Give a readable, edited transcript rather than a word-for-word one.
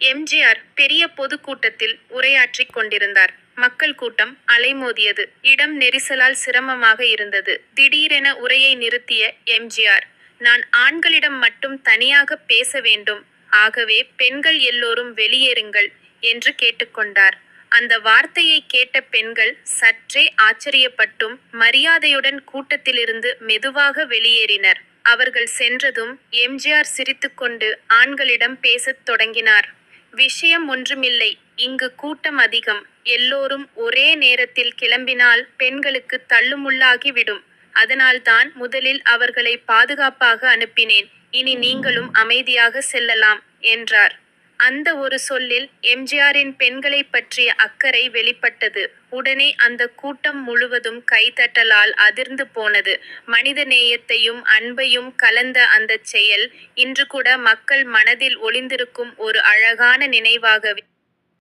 எம்ஜிஆர் பெரிய பொதுக்கூட்டத்தில் உரையாற்றிக் கொண்டிருந்தார். மக்கள் கூட்டம் அலைமோதியது. இடம் நெரிசலால் சிரமமாக இருந்தது. திடீரென உரையை நிறுத்திய எம்ஜிஆர், நான் ஆண்களிடம் மட்டும் தனியாக பேச வேண்டும். ஆகவே பெண்கள் எல்லோரும் வெளியேறுங்கள் என்று கேட்டுக்கொண்டார். அந்த வார்த்தையை கேட்ட பெண்கள் சற்றே ஆச்சரியப்பட்டும் மரியாதையுடன் கூட்டத்திலிருந்து மெதுவாக வெளியேறினர். அவர்கள் சென்றதும் எம்ஜிஆர் சிரித்துக்கொண்டு ஆண்களிடம் பேசத் தொடங்கினார். விஷயம் ஒன்றுமில்லை. இங்கு கூட்டம் அதிகம். எல்லோரும் ஒரே நேரத்தில் கிளம்பினால் பெண்களுக்கு தள்ளுமுள்ளாகி விடும். அதனால்தான் முதலில் அவர்களை பாதுகாப்பாக அனுப்பினேன். இனி நீங்களும் அமைதியாக செல்லலாம் என்றார். அந்த ஒரு சொல்லில் எம்ஜிஆரின் பெண்களைப் பற்றிய அக்கறை வெளிப்பட்டது. உடனே அந்த கூட்டம் முழுவதும் கைதட்டலால் அதிர்ந்து போனது. மனித நேயத்தையும் அன்பையும் கலந்த அந்தச் செயல் இன்று கூட மக்கள் மனதில் ஒளிந்திருக்கும் ஒரு அழகான நினைவாகவே